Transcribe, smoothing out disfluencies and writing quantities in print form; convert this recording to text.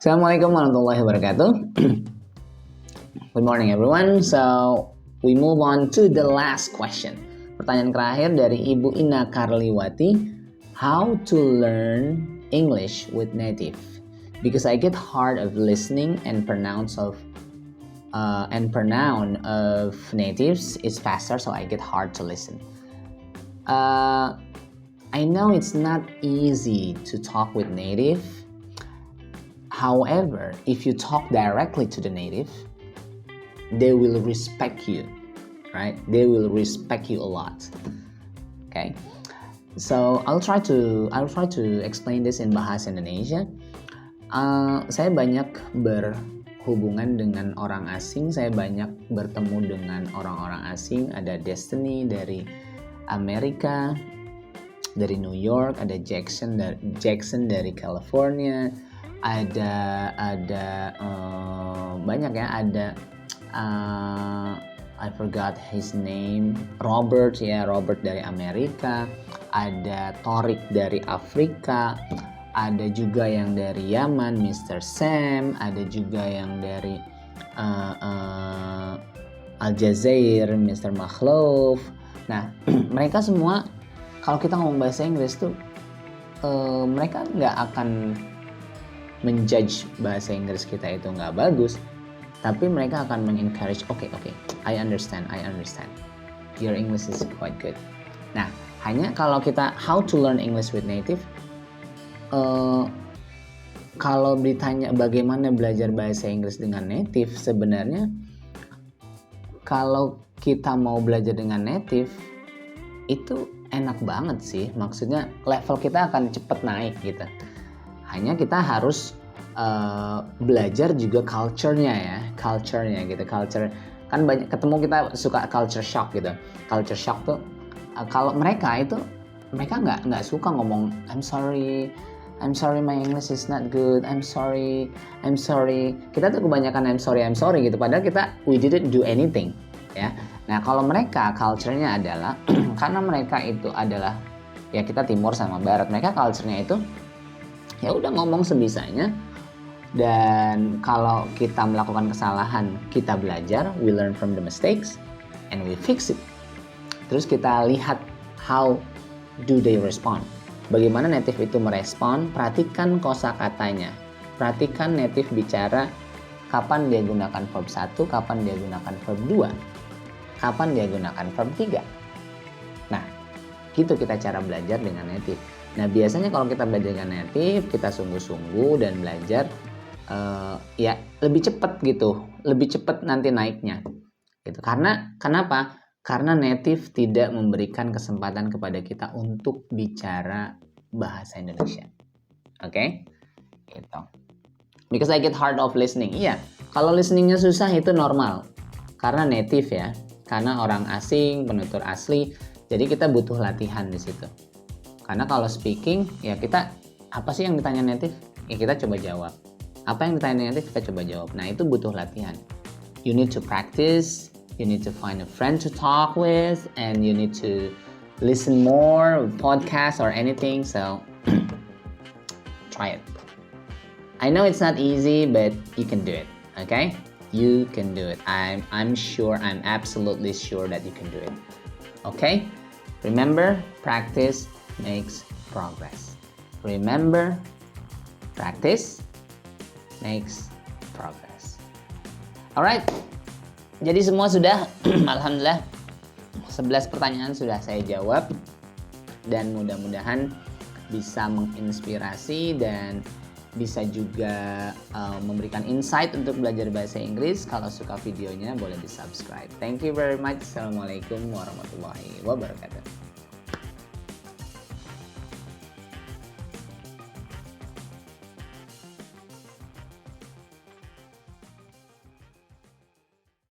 Assalamualaikum warahmatullahi wabarakatuh. Good morning everyone. So we move on to the last question. Pertanyaan terakhir dari Ibu Ina Karliwati. How to learn English with native? Because I get hard of listening and pronoun of natives is faster, so I get hard to listen. I know it's not easy to talk with native. However, if you talk directly to the native, they will respect you, right? They will respect you a lot. Okay, so I'll try to explain this in Bahasa Indonesia. Saya banyak berhubungan dengan orang asing, saya banyak bertemu dengan orang-orang asing. Ada Destiny dari Amerika, dari New York, ada Jackson dari California. Ada banyak ya, ada I forgot his name, Robert dari Amerika, ada Torik dari Afrika, ada juga yang dari Yaman, Mr. Sam, ada juga yang dari Aljazair, Mr. Makhlouf. Nah, mereka semua kalau kita ngomong bahasa Inggris tuh mereka nggak akan menjudge bahasa Inggris kita itu nggak bagus, tapi mereka akan mengencourage, okay, I understand, your English is quite good. Nah, hanya kalau kita how to learn English with native, kalau ditanya bagaimana belajar bahasa Inggris dengan native, sebenarnya kalau kita mau belajar dengan native itu enak banget sih, maksudnya level kita akan cepet naik gitu. Hanya kita harus belajar juga culture-nya gitu. Culture kan banyak ketemu, kita suka culture shock gitu. Culture shock tuh kalau mereka nggak suka ngomong I'm sorry my English is not good, I'm sorry. Kita tuh kebanyakan I'm sorry gitu, padahal we didn't do anything ya. Nah, kalau mereka culture-nya adalah karena mereka itu adalah ya, kita timur sama barat, mereka culture-nya itu ya udah ngomong sebisanya, dan kalau kita melakukan kesalahan kita belajar, we learn from the mistakes and we fix it. Terus kita lihat how do they respond, bagaimana native itu merespon. Perhatikan kosakatanya, perhatikan native bicara, kapan dia gunakan verb 1, kapan dia gunakan verb 2, kapan dia gunakan verb 3. Nah, gitu kita cara belajar dengan native. Nah, biasanya kalau kita belajar dengan native, kita sungguh-sungguh dan belajar ya lebih cepat gitu, lebih cepat nanti naiknya gitu. Karena kenapa? Karena native tidak memberikan kesempatan kepada kita untuk bicara bahasa Indonesia. Oke? Gitu. Because I get hard of listening. Iya, kalau listeningnya susah itu normal. Karena native ya, karena orang asing, penutur asli, jadi kita butuh latihan di situ. Karena kalau speaking, ya kita, apa sih yang ditanya native? Ya kita coba jawab. Apa yang ditanya native, kita coba jawab. Nah, itu butuh latihan. You need to practice, you need to find a friend to talk with, and you need to listen more, podcasts or anything. So, try it. I know it's not easy, but you can do it, okay? You can do it. I'm absolutely sure that you can do it. Okay? Remember, practice makes progress. Remember, practice makes progress. Alright, jadi semua sudah alhamdulillah 11 pertanyaan sudah saya jawab, dan mudah-mudahan bisa menginspirasi dan bisa juga memberikan insight untuk belajar bahasa Inggris. Kalau suka videonya boleh di subscribe. Thank you very much. Assalamualaikum warahmatullahi wabarakatuh.